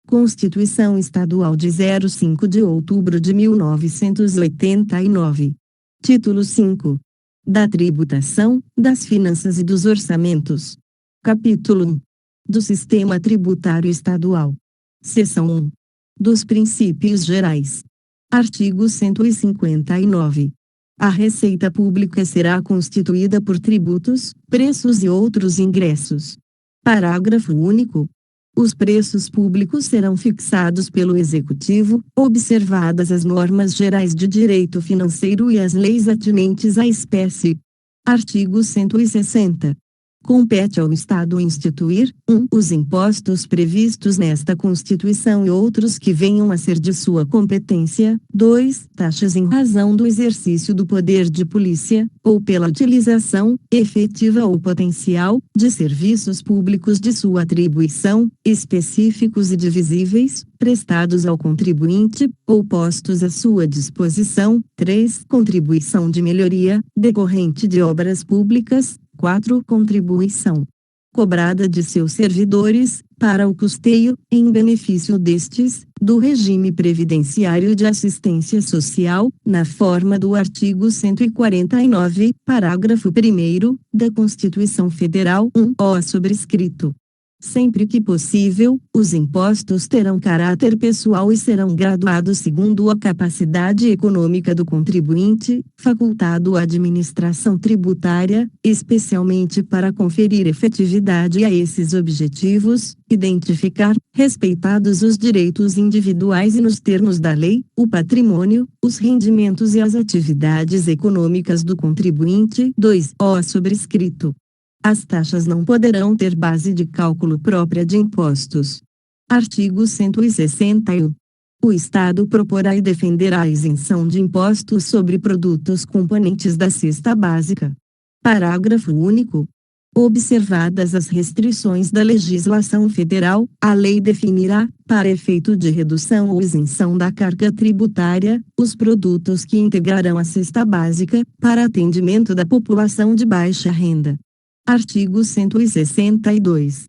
Constituição Estadual de 05 de outubro de 1989. Título 5. Da tributação, das finanças e dos orçamentos. Capítulo 1. Do Sistema Tributário Estadual. Seção 1. Dos Princípios Gerais. Artigo 159. A receita pública será constituída por tributos, preços e outros ingressos. Parágrafo único. Os preços públicos serão fixados pelo Executivo, observadas as normas gerais de direito financeiro e as leis atinentes à espécie. Artigo 160. Compete ao Estado instituir, 1. Os impostos previstos nesta Constituição e outros que venham a ser de sua competência. 2. Taxas em razão do exercício do poder de polícia, ou pela utilização, efetiva ou potencial, de serviços públicos de sua atribuição, específicos e divisíveis, prestados ao contribuinte, ou postos à sua disposição. 3. Contribuição de melhoria, decorrente de obras públicas. 4. Contribuição cobrada de seus servidores, para o custeio, em benefício destes, do regime previdenciário de assistência social, na forma do artigo 149, parágrafo 1º, da Constituição Federal 1-O sobrescrito. Sempre que possível, os impostos terão caráter pessoal e serão graduados segundo a capacidade econômica do contribuinte, facultado à administração tributária, especialmente para conferir efetividade a esses objetivos, identificar, respeitados os direitos individuais e nos termos da lei, o patrimônio, os rendimentos e as atividades econômicas do contribuinte. 2-O sobrescrito. As taxas não poderão ter base de cálculo própria de impostos. Artigo 161. O Estado proporá e defenderá a isenção de impostos sobre produtos componentes da cesta básica. Parágrafo único. Observadas as restrições da legislação federal, a lei definirá, para efeito de redução ou isenção da carga tributária, os produtos que integrarão a cesta básica, para atendimento da população de baixa renda. Artigo 162.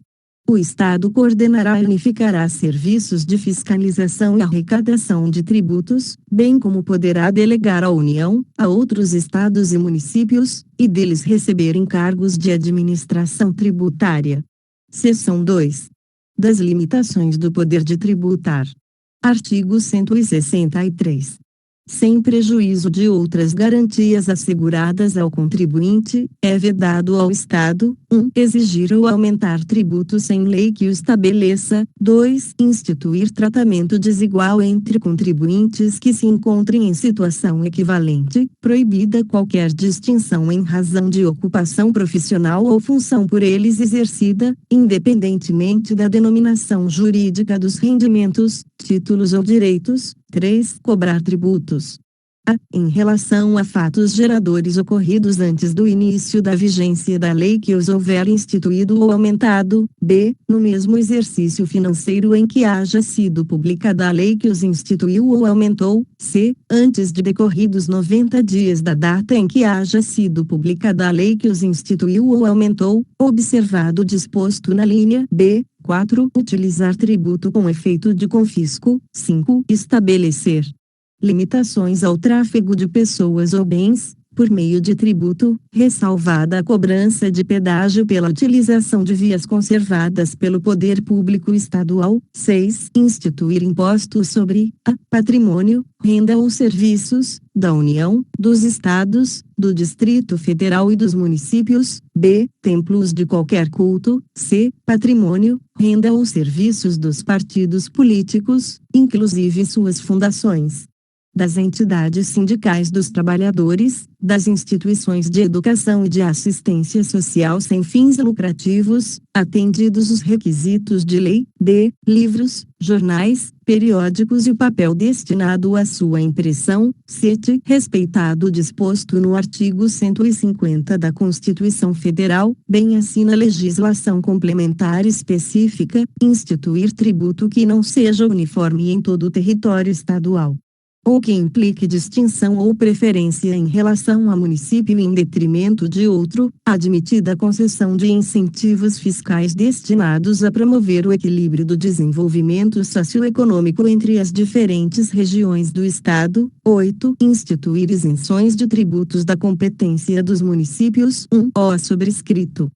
O Estado coordenará e unificará serviços de fiscalização e arrecadação de tributos, bem como poderá delegar à União, a outros estados e municípios, e deles receber encargos de administração tributária. Seção 2. Das limitações do poder de tributar. Artigo 163. Sem prejuízo de outras garantias asseguradas ao contribuinte, é vedado ao Estado, 1. Exigir ou aumentar tributo sem lei que o estabeleça. 2. Instituir tratamento desigual entre contribuintes que se encontrem em situação equivalente, proibida qualquer distinção em razão de ocupação profissional ou função por eles exercida, independentemente da denominação jurídica dos rendimentos, títulos ou direitos. 3. Cobrar tributos. A. Em relação a fatos geradores ocorridos antes do início da vigência da lei que os houver instituído ou aumentado. B. No mesmo exercício financeiro em que haja sido publicada a lei que os instituiu ou aumentou. C. Antes de decorridos 90 dias da data em que haja sido publicada a lei que os instituiu ou aumentou, observado o disposto na linha B. 4. Utilizar tributo com efeito de confisco. 5. Estabelecer limitações ao tráfego de pessoas ou bens, por meio de tributo, ressalvada a cobrança de pedágio pela utilização de vias conservadas pelo poder público estadual. 6. Instituir impostos sobre a. Patrimônio, renda ou serviços, da União, dos Estados, do Distrito Federal e dos municípios. B. Templos de qualquer culto. C. Patrimônio, renda ou serviços dos partidos políticos, inclusive suas fundações. Das entidades sindicais dos trabalhadores, das instituições de educação e de assistência social sem fins lucrativos, atendidos os requisitos de lei. D. Livros, jornais, periódicos e o papel destinado à sua impressão. 7. Respeitado o disposto no artigo 150 da Constituição Federal, bem assim na legislação complementar específica, instituir tributo que não seja uniforme em todo o território estadual. ou que implique distinção ou preferência em relação a município em detrimento de outro, admitida a concessão de incentivos fiscais destinados a promover o equilíbrio do desenvolvimento socioeconômico entre as diferentes regiões do Estado. 8. Instituir isenções de tributos da competência dos municípios. 1. Sobrescrito.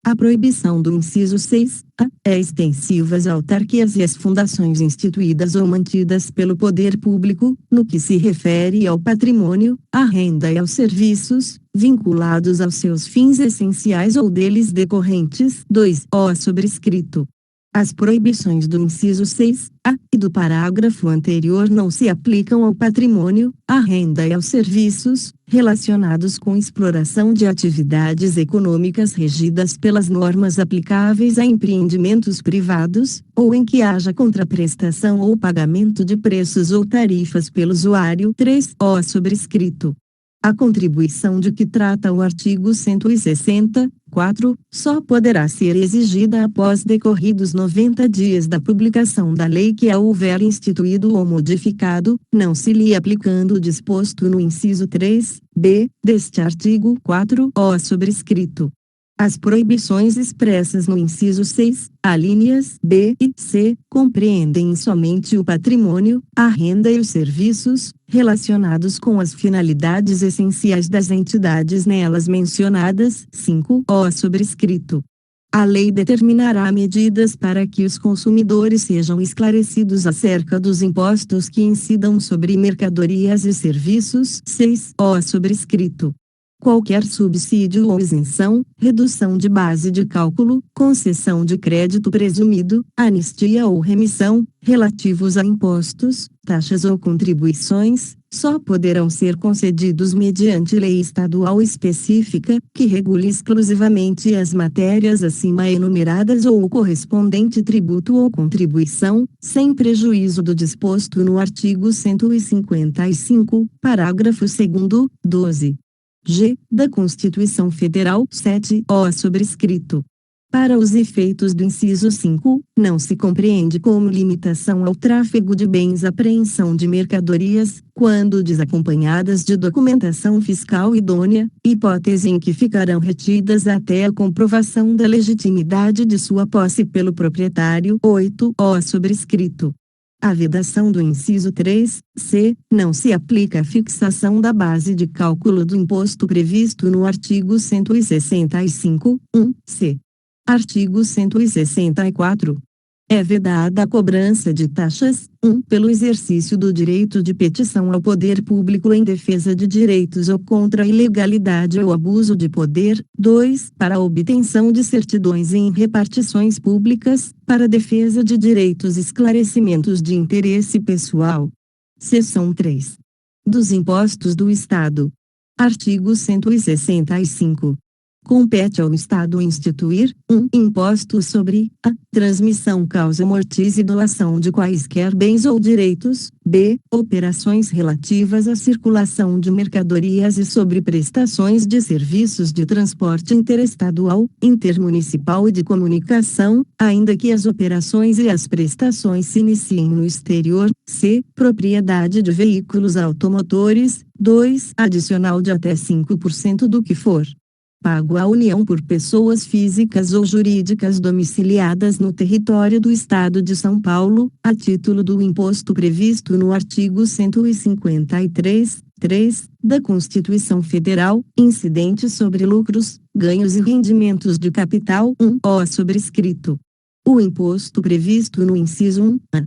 A proibição do inciso 6-A é extensiva às autarquias e às fundações instituídas ou mantidas pelo poder público, no que se refere ao patrimônio, à renda e aos serviços, vinculados aos seus fins essenciais ou deles decorrentes. 2. Sobrescrito. As proibições do inciso 6-A e do parágrafo anterior não se aplicam ao patrimônio, à renda e aos serviços, relacionados com exploração de atividades econômicas regidas pelas normas aplicáveis a empreendimentos privados, ou em que haja contraprestação ou pagamento de preços ou tarifas pelo usuário. 3. Sobrescrito. A contribuição de que trata o artigo 164, só poderá ser exigida após decorridos 90 dias da publicação da lei que a houver instituído ou modificado, não se lhe aplicando o disposto no inciso 3-B, deste artigo 4. Sobrescrito. As proibições expressas no inciso 6, alíneas B e C, compreendem somente o patrimônio, a renda e os serviços, relacionados com as finalidades essenciais das entidades nelas mencionadas. 5. Sobrescrito. A lei determinará medidas para que os consumidores sejam esclarecidos acerca dos impostos que incidam sobre mercadorias e serviços. 6. Sobrescrito. Qualquer subsídio ou isenção, redução de base de cálculo, concessão de crédito presumido, anistia ou remissão, relativos a impostos, taxas ou contribuições, só poderão ser concedidos mediante lei estadual específica, que regule exclusivamente as matérias acima enumeradas ou o correspondente tributo ou contribuição, sem prejuízo do disposto no artigo 155, parágrafo 2º, 12. G, da Constituição Federal. 7. Sobrescrito. Para os efeitos do inciso 5, não se compreende como limitação ao tráfego de bens apreensão de mercadorias, quando desacompanhadas de documentação fiscal idônea, hipótese em que ficarão retidas até a comprovação da legitimidade de sua posse pelo proprietário. 8. Sobrescrito. A vedação do inciso 3-C, não se aplica à fixação da base de cálculo do imposto previsto no artigo 165-1-C. Artigo 164. É vedada a cobrança de taxas, 1. Pelo exercício do direito de petição ao poder público em defesa de direitos ou contra a ilegalidade ou abuso de poder. 2. Para a obtenção de certidões em repartições públicas, para defesa de direitos e esclarecimentos de interesse pessoal. Seção 3. Dos impostos do Estado. Artigo 165. Compete ao Estado instituir, 1. Impostos sobre a transmissão causa mortis e doação de quaisquer bens ou direitos, b. Operações relativas à circulação de mercadorias e sobre prestações de serviços de transporte interestadual, intermunicipal e de comunicação, ainda que as operações e as prestações se iniciem no exterior, c. Propriedade de veículos automotores, 2. Adicional de até 5% do que for pago à União por pessoas físicas ou jurídicas domiciliadas no território do Estado de São Paulo, a título do imposto previsto no artigo 153-3 da Constituição Federal, incidente sobre lucros, ganhos e rendimentos de capital. 1. Sobrescrito. O imposto previsto no inciso 1-A.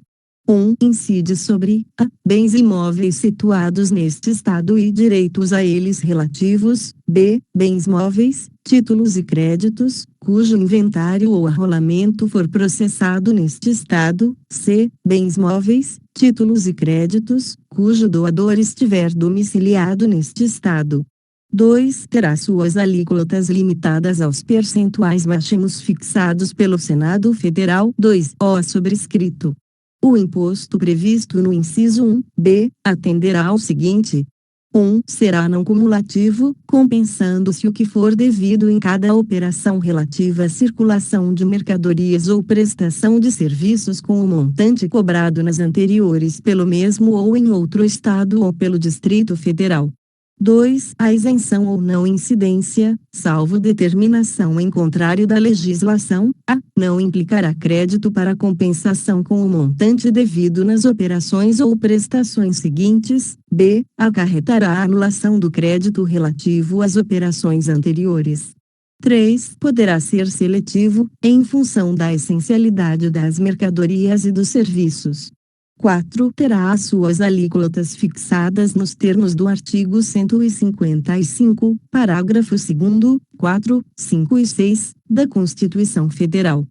1. Incide sobre a bens imóveis situados neste Estado e direitos a eles relativos, b. Bens móveis, títulos e créditos, cujo inventário ou arrolamento for processado neste Estado, c. Bens móveis, títulos e créditos, cujo doador estiver domiciliado neste Estado. 2. Terá suas alíquotas limitadas aos percentuais máximos fixados pelo Senado Federal. 2. Sobrescrito. O imposto previsto no inciso 1-B atenderá ao seguinte: Será não cumulativo, compensando-se o que for devido em cada operação relativa à circulação de mercadorias ou prestação de serviços com o montante cobrado nas anteriores pelo mesmo ou em outro estado ou pelo Distrito Federal. 2. A isenção ou não incidência, salvo determinação em contrário da legislação, a. Não implicará crédito para compensação com o montante devido nas operações ou prestações seguintes, b. Acarretará a anulação do crédito relativo às operações anteriores. 3. Poderá ser seletivo, em função da essencialidade das mercadorias e dos serviços. 4. Terá as suas alíquotas fixadas nos termos do artigo 155, parágrafo 2º, 4, 5 e 6, da Constituição Federal.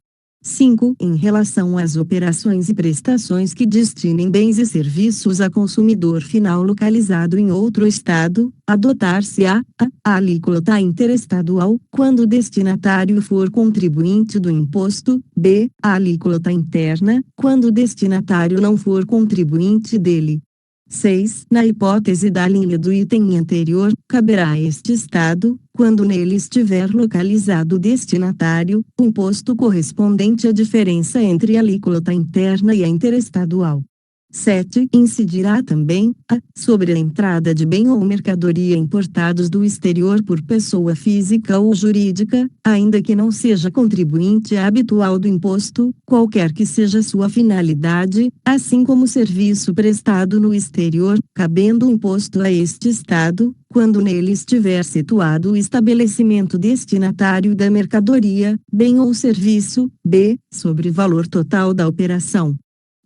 5. Em relação às operações e prestações que destinem bens e serviços a consumidor final localizado em outro estado, adotar-se-á a alíquota interestadual, quando o destinatário for contribuinte do imposto, b. A alíquota interna, quando o destinatário não for contribuinte dele. 6. Na hipótese da linha do item anterior, caberá a este Estado, quando nele estiver localizado o destinatário, o imposto correspondente à diferença entre a alíquota interna e a interestadual. 7. Incidirá também, sobre a entrada de bem ou mercadoria importados do exterior por pessoa física ou jurídica, ainda que não seja contribuinte habitual do imposto, qualquer que seja sua finalidade, assim como serviço prestado no exterior, cabendo o imposto a este Estado, quando nele estiver situado o estabelecimento destinatário da mercadoria, bem ou serviço, b. Sobre o valor total da operação.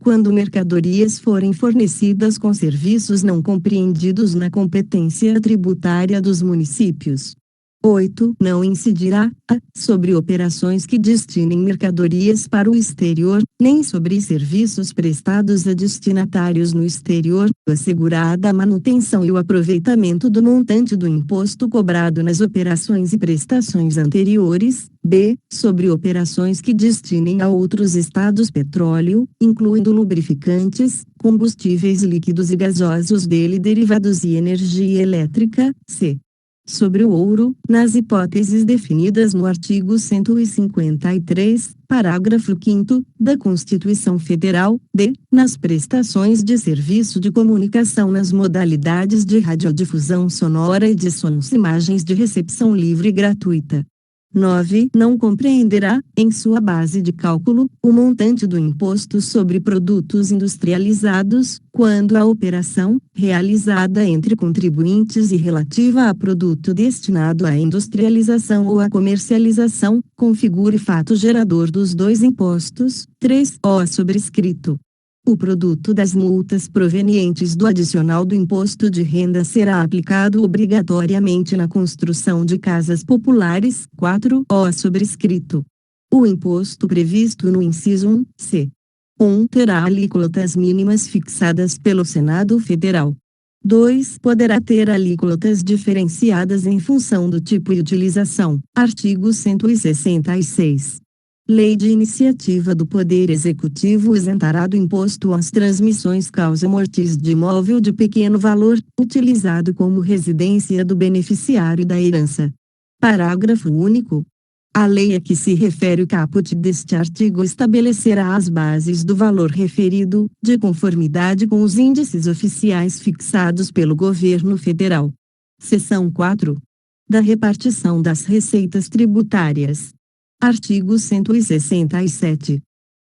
Quando mercadorias forem fornecidas com serviços não compreendidos na competência tributária dos municípios. 8. Não incidirá, sobre operações que destinem mercadorias para o exterior, nem sobre serviços prestados a destinatários no exterior, assegurada a manutenção e o aproveitamento do montante do imposto cobrado nas operações e prestações anteriores, b. Sobre operações que destinem a outros estados petróleo, incluindo lubrificantes, combustíveis líquidos e gasosos dele derivados e energia elétrica, c. Sobre o ouro, nas hipóteses definidas no artigo 153, parágrafo 5º, da Constituição Federal, d. Nas prestações de serviço de comunicação nas modalidades de radiodifusão sonora e de sons e imagens de recepção livre e gratuita. 9. Não compreenderá, em sua base de cálculo, o montante do imposto sobre produtos industrializados, quando a operação, realizada entre contribuintes e relativa a produto destinado à industrialização ou à comercialização, configure fato gerador dos dois impostos. 3. O sobrescrito. O produto das multas provenientes do adicional do imposto de renda será aplicado obrigatoriamente na construção de casas populares. 4. O sobrescrito. O imposto previsto no inciso 1, c. 1. Terá alíquotas mínimas fixadas pelo Senado Federal. 2. Poderá ter alíquotas diferenciadas em função do tipo e utilização. Artigo 166. Lei de Iniciativa do Poder Executivo isentará do imposto às transmissões causa-mortis de imóvel de pequeno valor, utilizado como residência do beneficiário da herança. Parágrafo único. A lei a que se refere o caput deste artigo estabelecerá as bases do valor referido, de conformidade com os índices oficiais fixados pelo Governo Federal. Seção 4. Da repartição das receitas tributárias. Artigo 167.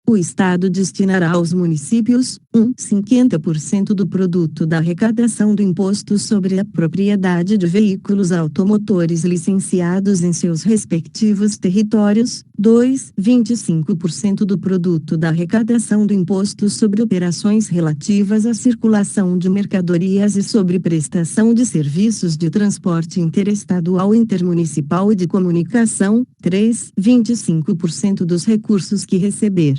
O Estado destinará aos municípios, 50% do produto da arrecadação do Imposto sobre a Propriedade de Veículos Automotores licenciados em seus respectivos territórios, 2. 25% do produto da arrecadação do Imposto sobre operações relativas à circulação de mercadorias e sobre prestação de serviços de transporte interestadual, intermunicipal e de comunicação, 3. 25% dos recursos que receber.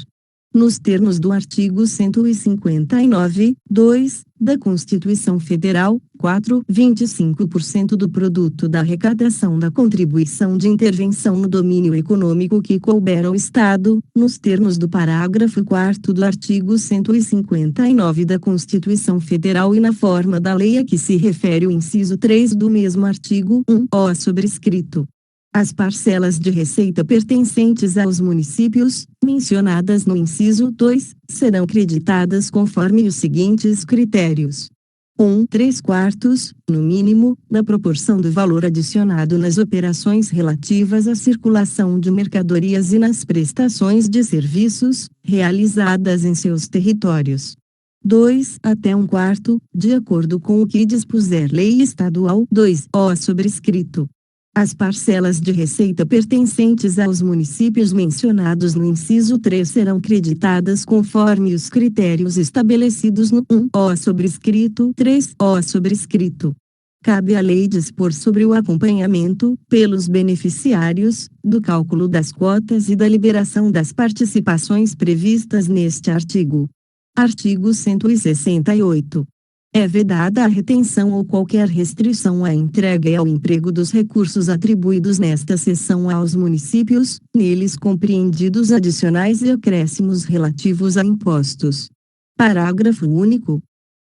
nos termos do artigo 159, 2, da Constituição Federal. 4. 25% do produto da arrecadação da contribuição de intervenção no domínio econômico que couber ao Estado, nos termos do parágrafo 4º do artigo 159 da Constituição Federal e na forma da lei a que se refere o inciso 3 do mesmo artigo 1-O sobrescrito. As parcelas de receita pertencentes aos municípios, mencionadas no inciso 2, serão creditadas conforme os seguintes critérios: 3/4, no mínimo, da proporção do valor adicionado nas operações relativas à circulação de mercadorias e nas prestações de serviços, realizadas em seus territórios. 2. Até 1/4, de acordo com o que dispuser lei estadual. 2-O sobrescrito. As parcelas de receita pertencentes aos municípios mencionados no inciso 3 serão creditadas conforme os critérios estabelecidos no 1-O sobrescrito. 3-O sobrescrito. Cabe à lei dispor sobre o acompanhamento, pelos beneficiários, do cálculo das quotas e da liberação das participações previstas neste artigo. Artigo 168. É vedada a retenção ou qualquer restrição à entrega e ao emprego dos recursos atribuídos nesta seção aos municípios, neles compreendidos adicionais e acréscimos relativos a impostos. Parágrafo único.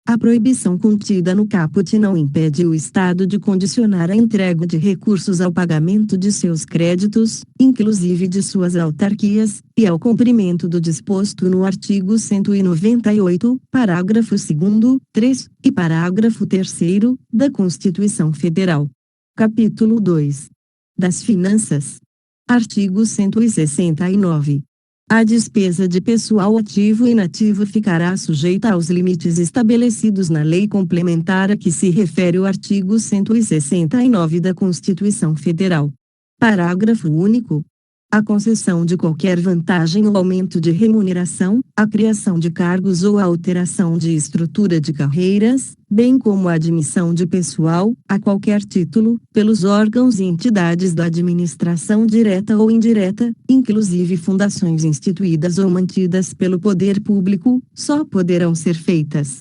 A proibição contida no caput não impede o Estado de condicionar a entrega de recursos ao pagamento de seus créditos, inclusive de suas autarquias, e ao cumprimento do disposto no artigo 198, parágrafo 2º, 3, e parágrafo 3º, da Constituição Federal. Capítulo 2. Das Finanças. Artigo 169. A despesa de pessoal ativo e inativo ficará sujeita aos limites estabelecidos na lei complementar a que se refere o artigo 169 da Constituição Federal. Parágrafo único. A concessão de qualquer vantagem ou aumento de remuneração, a criação de cargos ou a alteração de estrutura de carreiras, bem como a admissão de pessoal, a qualquer título, pelos órgãos e entidades da administração direta ou indireta, inclusive fundações instituídas ou mantidas pelo poder público, só poderão ser feitas: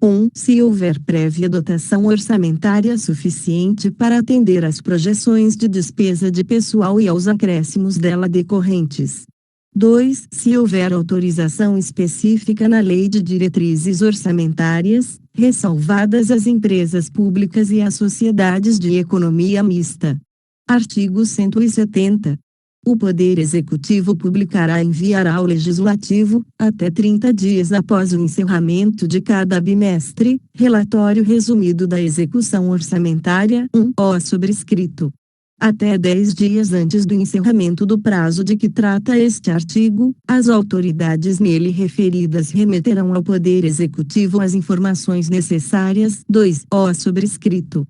1. Se houver prévia dotação orçamentária suficiente para atender às projeções de despesa de pessoal e aos acréscimos dela decorrentes. 2. Se houver autorização específica na Lei de Diretrizes Orçamentárias, ressalvadas as empresas públicas e as sociedades de economia mista. Artigo 170. O Poder Executivo publicará e enviará ao Legislativo, até 30 dias após o encerramento de cada bimestre, relatório resumido da execução orçamentária 1-O sobrescrito. Até 10 dias antes do encerramento do prazo de que trata este artigo, as autoridades nele referidas remeterão ao Poder Executivo as informações necessárias. 2-O sobrescrito.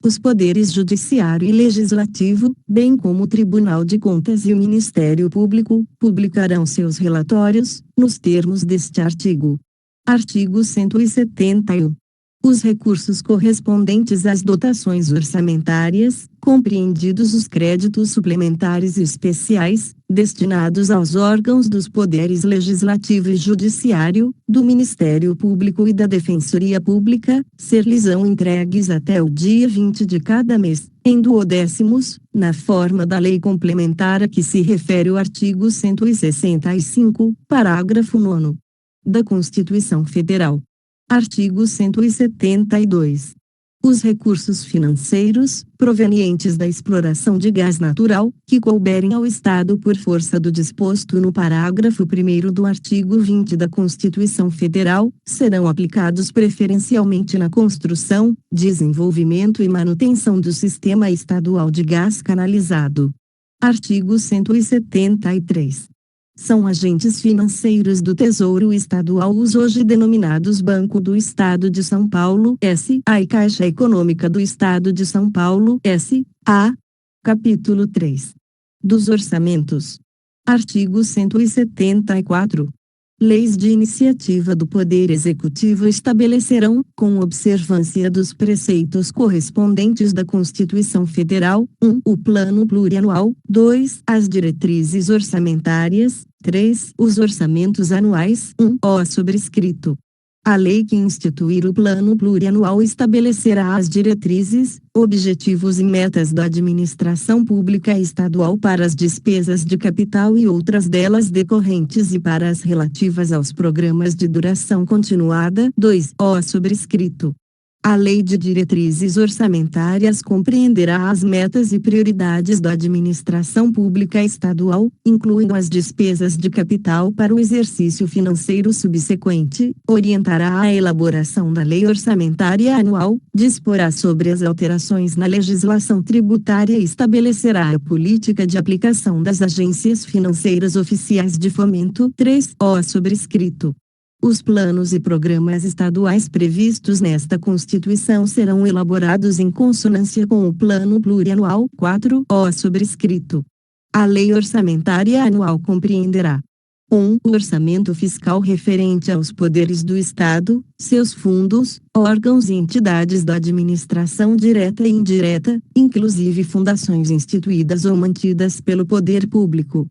Os poderes judiciário e legislativo, bem como o Tribunal de Contas e o Ministério Público, publicarão seus relatórios, nos termos deste artigo. Artigo 171. Os recursos correspondentes às dotações orçamentárias, compreendidos os créditos suplementares e especiais, destinados aos órgãos dos poderes legislativo e judiciário, do Ministério Público e da Defensoria Pública, ser-lhes-ão entregues até o dia 20 de cada mês, em duodécimos, na forma da lei complementar a que se refere o artigo 165, parágrafo 9º, da Constituição Federal. Artigo 172. Os recursos financeiros, provenientes da exploração de gás natural, que couberem ao Estado por força do disposto no parágrafo 1º do artigo 20 da Constituição Federal, serão aplicados preferencialmente na construção, desenvolvimento e manutenção do Sistema Estadual de Gás Canalizado. Artigo 173. São agentes financeiros do Tesouro Estadual os hoje denominados Banco do Estado de São Paulo S.A. e Caixa Econômica do Estado de São Paulo S.A. Capítulo 3. Dos Orçamentos. Artigo 174. Leis de iniciativa do Poder Executivo estabelecerão, com observância dos preceitos correspondentes da Constituição Federal, 1. O Plano Plurianual, 2. As diretrizes orçamentárias, 3. Os orçamentos anuais, 1. Sobrescrito. A lei que instituir o Plano Plurianual estabelecerá as diretrizes, objetivos e metas da administração pública estadual para as despesas de capital e outras delas decorrentes e para as relativas aos programas de duração continuada. 2. Sobrescrito. A Lei de Diretrizes Orçamentárias compreenderá as metas e prioridades da administração pública estadual, incluindo as despesas de capital para o exercício financeiro subsequente, orientará a elaboração da Lei Orçamentária Anual, disporá sobre as alterações na legislação tributária e estabelecerá a política de aplicação das agências financeiras oficiais de fomento. 3. Sobrescrito. Os planos e programas estaduais previstos nesta Constituição serão elaborados em consonância com o Plano Plurianual. 4. Sobrescrito. A Lei Orçamentária Anual compreenderá: 1. O orçamento fiscal referente aos poderes do Estado, seus fundos, órgãos e entidades da administração direta e indireta, inclusive fundações instituídas ou mantidas pelo poder público.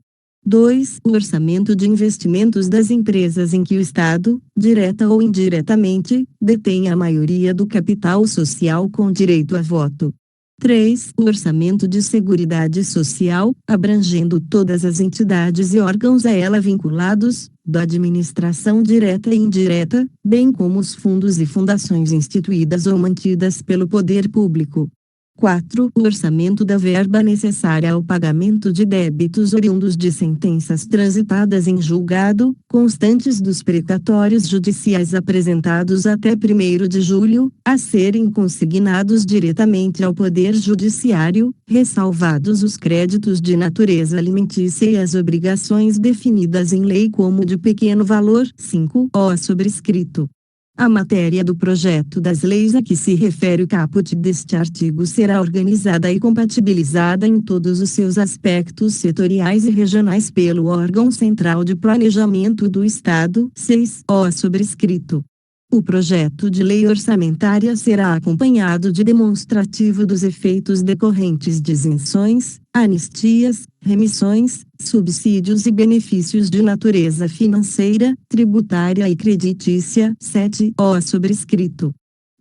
2. O orçamento de investimentos das empresas em que o Estado, direta ou indiretamente, detém a maioria do capital social com direito a voto. 3. O orçamento de Seguridade Social, abrangendo todas as entidades e órgãos a ela vinculados, da administração direta e indireta, bem como os fundos e fundações instituídas ou mantidas pelo poder público. 4. O orçamento da verba necessária ao pagamento de débitos oriundos de sentenças transitadas em julgado, constantes dos precatórios judiciais apresentados até 1º de julho, a serem consignados diretamente ao Poder Judiciário, ressalvados os créditos de natureza alimentícia e as obrigações definidas em lei como de pequeno valor. 5. Sobrescrito. A matéria do projeto das leis a que se refere o caput deste artigo será organizada e compatibilizada em todos os seus aspectos setoriais e regionais pelo órgão central de planejamento do Estado. 6. Sobrescrito. O projeto de lei orçamentária será acompanhado de demonstrativo dos efeitos decorrentes de isenções, anistias, remissões, subsídios e benefícios de natureza financeira, tributária e creditícia. 7. Sobrescrito.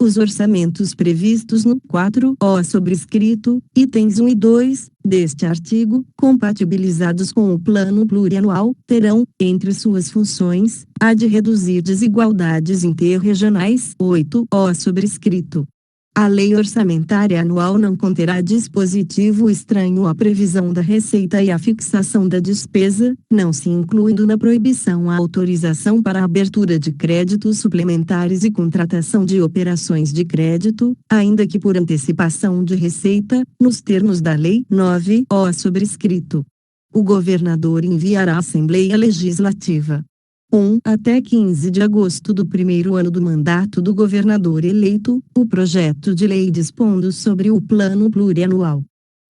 Os orçamentos previstos no 4. Sobrescrito, itens 1 e 2, deste artigo, compatibilizados com o Plano Plurianual, terão, entre suas funções, a de reduzir desigualdades interregionais. 8. Sobrescrito. A Lei Orçamentária Anual não conterá dispositivo estranho à previsão da receita e à fixação da despesa, não se incluindo na proibição a autorização para a abertura de créditos suplementares e contratação de operações de crédito, ainda que por antecipação de receita, nos termos da Lei. 9. Sobrescrito. O governador enviará à Assembleia Legislativa, até 15 de agosto do primeiro ano do mandato do governador eleito, o projeto de lei dispondo sobre o Plano Plurianual.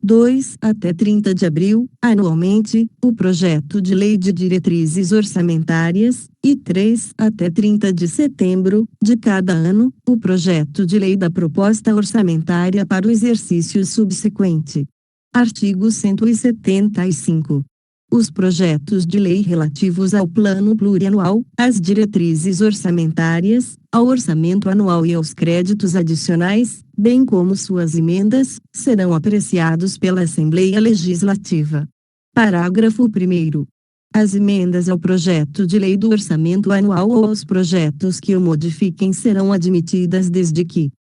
2. Até 30 de abril, anualmente, o projeto de lei de diretrizes orçamentárias, e 3. Até 30 de setembro, de cada ano, o projeto de lei da proposta orçamentária para o exercício subsequente. Artigo 175. Os projetos de lei relativos ao Plano Plurianual, às diretrizes orçamentárias, ao orçamento anual e aos créditos adicionais, bem como suas emendas, serão apreciados pela Assembleia Legislativa. Parágrafo 1º. As emendas ao projeto de lei do orçamento anual ou aos projetos que o modifiquem serão admitidas desde que: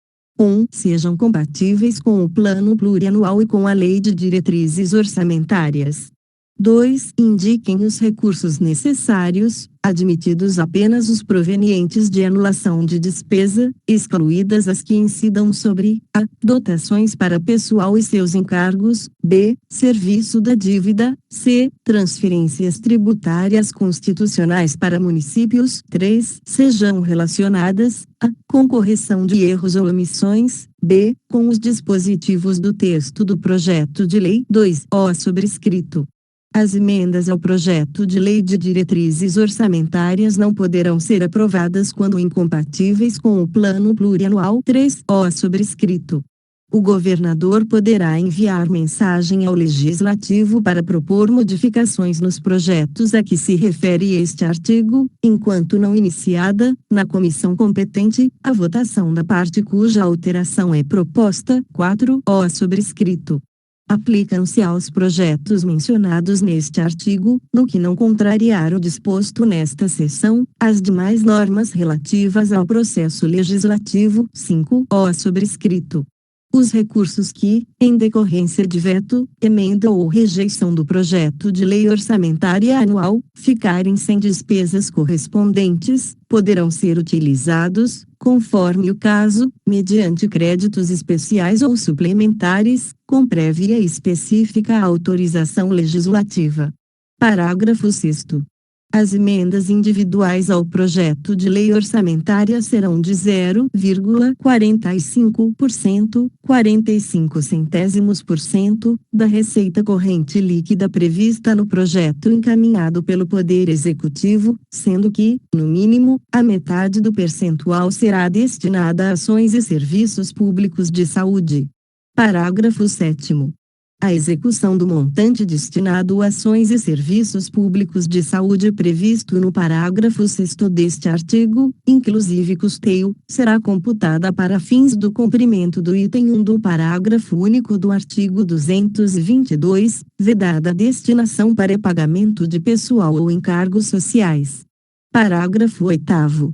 1. Sejam compatíveis com o Plano Plurianual e com a Lei de Diretrizes Orçamentárias. 2. Indiquem os recursos necessários, admitidos apenas os provenientes de anulação de despesa, excluídas as que incidam sobre: a. Dotações para pessoal e seus encargos, b. Serviço da dívida, c. Transferências tributárias constitucionais para municípios. 3. Sejam relacionadas: a. Com correção de erros ou omissões, b. Com os dispositivos do texto do projeto de lei. 2. Sobrescrito. As emendas ao projeto de lei de diretrizes orçamentárias não poderão ser aprovadas quando incompatíveis com o Plano Plurianual 3O sobrescrito. O governador poderá enviar mensagem ao Legislativo para propor modificações nos projetos a que se refere este artigo, enquanto não iniciada, na comissão competente, a votação da parte cuja alteração é proposta. 4O sobrescrito. Aplicam-se aos projetos mencionados neste artigo, no que não contrariar o disposto nesta seção, as demais normas relativas ao processo legislativo. 5O sobrescrito. Os recursos que, em decorrência de veto, emenda ou rejeição do projeto de lei orçamentária anual, ficarem sem despesas correspondentes, poderão ser utilizados, conforme o caso, mediante créditos especiais ou suplementares, com prévia e específica autorização legislativa. Parágrafo 6º. As emendas individuais ao projeto de lei orçamentária serão de 0,45%, 45 centésimos por cento, da receita corrente líquida prevista no projeto encaminhado pelo Poder Executivo, sendo que, no mínimo, a metade do percentual será destinada a ações e serviços públicos de saúde. Parágrafo 7º. A execução do montante destinado a ações e serviços públicos de saúde previsto no parágrafo 6º deste artigo, inclusive custeio, será computada para fins do cumprimento do item 1 do parágrafo único do artigo 222, vedada a destinação para pagamento de pessoal ou encargos sociais. Parágrafo 8º.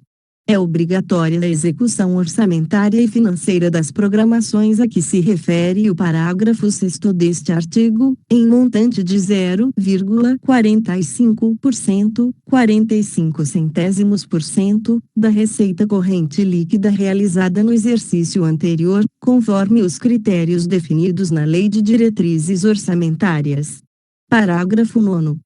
É obrigatória a execução orçamentária e financeira das programações a que se refere o parágrafo 6º deste artigo, em montante de 0,45%, 45 centésimos por cento, da receita corrente líquida realizada no exercício anterior, conforme os critérios definidos na Lei de Diretrizes Orçamentárias. Parágrafo 9º.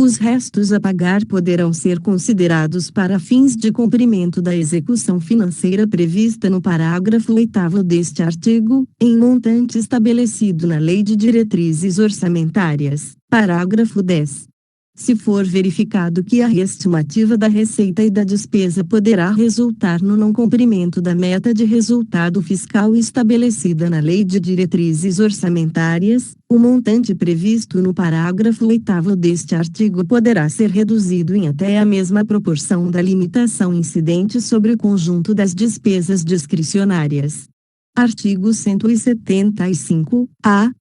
Os restos a pagar poderão ser considerados para fins de cumprimento da execução financeira prevista no parágrafo 8º deste artigo, em montante estabelecido na Lei de Diretrizes Orçamentárias. Parágrafo 10. Se for verificado que a estimativa da receita e da despesa poderá resultar no não cumprimento da meta de resultado fiscal estabelecida na Lei de Diretrizes Orçamentárias, o montante previsto no parágrafo 8º deste artigo poderá ser reduzido em até a mesma proporção da limitação incidente sobre o conjunto das despesas discricionárias. Artigo 175-A.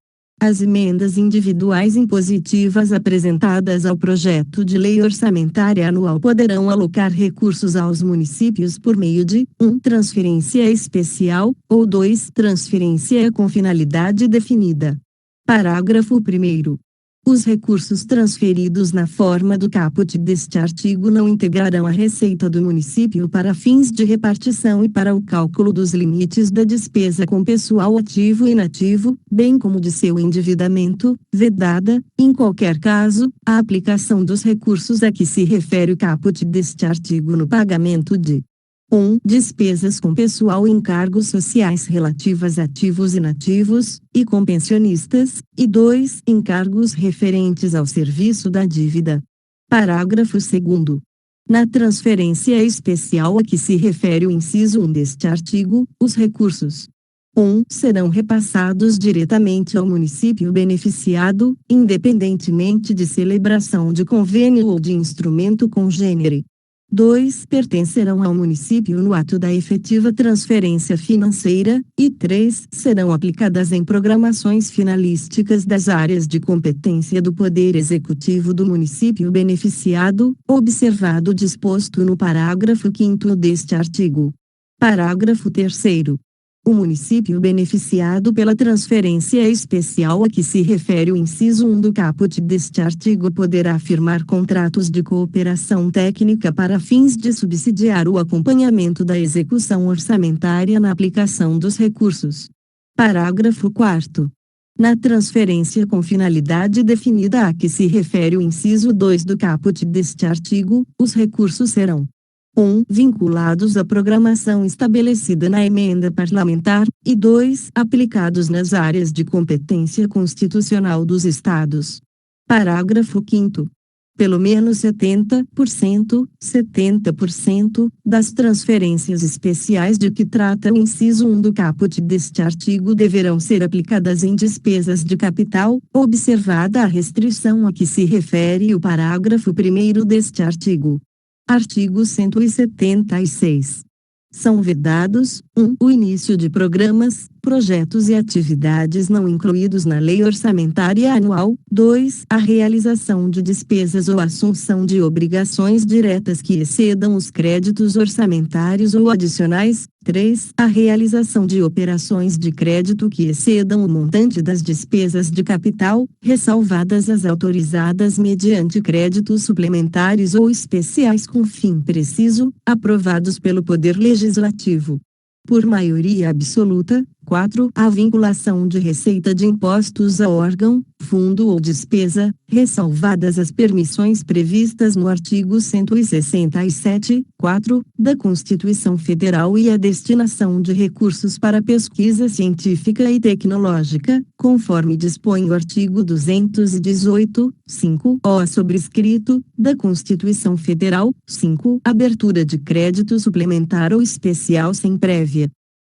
As emendas individuais impositivas apresentadas ao projeto de lei orçamentária anual poderão alocar recursos aos municípios por meio de 1. Transferência especial, ou 2. Transferência com finalidade definida. Parágrafo 1º. Os recursos transferidos na forma do caput deste artigo não integrarão a receita do município para fins de repartição e para o cálculo dos limites da despesa com pessoal ativo e inativo, bem como de seu endividamento, vedada, em qualquer caso, a aplicação dos recursos a que se refere o caput deste artigo no pagamento de 1. Despesas com pessoal e encargos sociais relativas a ativos e inativos, e com pensionistas, e 2. Encargos referentes ao serviço da dívida. Parágrafo 2º. Na transferência especial a que se refere o inciso 1 deste artigo, os recursos 1. Serão repassados diretamente ao município beneficiado, independentemente de celebração de convênio ou de instrumento congênere. 2. Pertencerão ao município no ato da efetiva transferência financeira, e 3. Serão aplicadas em programações finalísticas das áreas de competência do Poder Executivo do município beneficiado, observado o disposto no parágrafo 5º deste artigo. Parágrafo 3º. O município beneficiado pela transferência especial a que se refere o inciso 1 do caput deste artigo poderá firmar contratos de cooperação técnica para fins de subsidiar o acompanhamento da execução orçamentária na aplicação dos recursos. Parágrafo 4º. Na transferência com finalidade definida a que se refere o inciso 2 do caput deste artigo, os recursos serão 1. Vinculados à programação estabelecida na emenda parlamentar, e 2. Aplicados nas áreas de competência constitucional dos Estados. Parágrafo 5º. Pelo menos 70% das transferências especiais de que trata o inciso 1 do caput deste artigo deverão ser aplicadas em despesas de capital, observada a restrição a que se refere o parágrafo 1º deste artigo. Artigo 176. São vedados: 1. O início de programas, projetos e atividades não incluídos na Lei Orçamentária Anual. 2. A realização de despesas ou assunção de obrigações diretas que excedam os créditos orçamentários ou adicionais. 3. A realização de operações de crédito que excedam o montante das despesas de capital, ressalvadas as autorizadas mediante créditos suplementares ou especiais com fim preciso, aprovados pelo Poder Legislativo por maioria absoluta. 4. A vinculação de receita de impostos a órgão, fundo ou despesa, ressalvadas as permissões previstas no artigo 167, 4, da Constituição Federal e a destinação de recursos para pesquisa científica e tecnológica, conforme dispõe o artigo 218, 5, o sobrescrito, da Constituição Federal. 5. Abertura de crédito suplementar ou especial sem prévia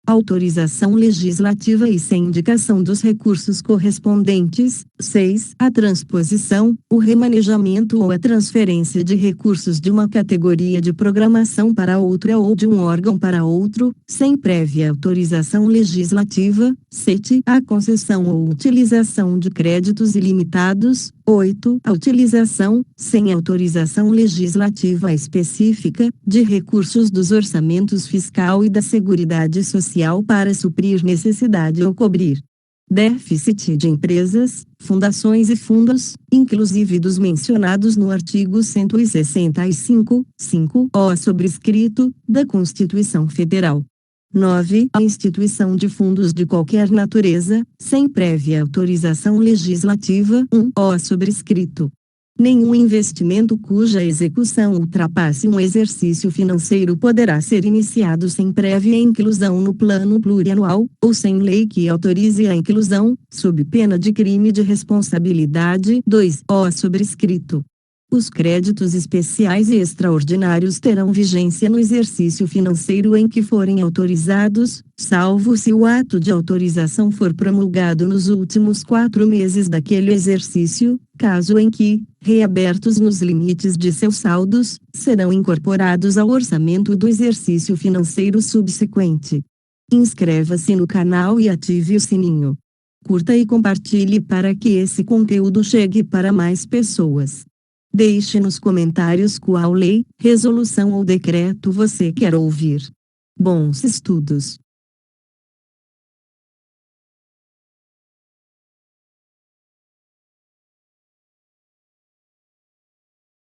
autorização legislativa e sem indicação dos recursos correspondentes. 6. A transposição, o remanejamento ou a transferência de recursos de uma categoria de programação para outra ou de um órgão para outro, sem prévia autorização legislativa. 7. A concessão ou utilização de créditos ilimitados. 8. A utilização, sem autorização legislativa específica, de recursos dos orçamentos fiscal e da Seguridade Social para suprir necessidade ou cobrir déficit de empresas, fundações e fundos, inclusive dos mencionados no artigo 165, 5, o sobrescrito, da Constituição Federal. 9. A instituição de fundos de qualquer natureza, sem prévia autorização legislativa. 1. O sobrescrito. Nenhum investimento cuja execução ultrapasse um exercício financeiro poderá ser iniciado sem prévia inclusão no plano plurianual, ou sem lei que autorize a inclusão, sob pena de crime de responsabilidade. 2. O sobrescrito. Os créditos especiais e extraordinários terão vigência no exercício financeiro em que forem autorizados, salvo se o ato de autorização for promulgado nos últimos 4 meses daquele exercício, caso em que, reabertos nos limites de seus saldos, serão incorporados ao orçamento do exercício financeiro subsequente. Inscreva-se no canal e ative o sininho. Curta e compartilhe para que esse conteúdo chegue para mais pessoas. Deixe nos comentários qual lei, resolução ou decreto você quer ouvir. Bons estudos!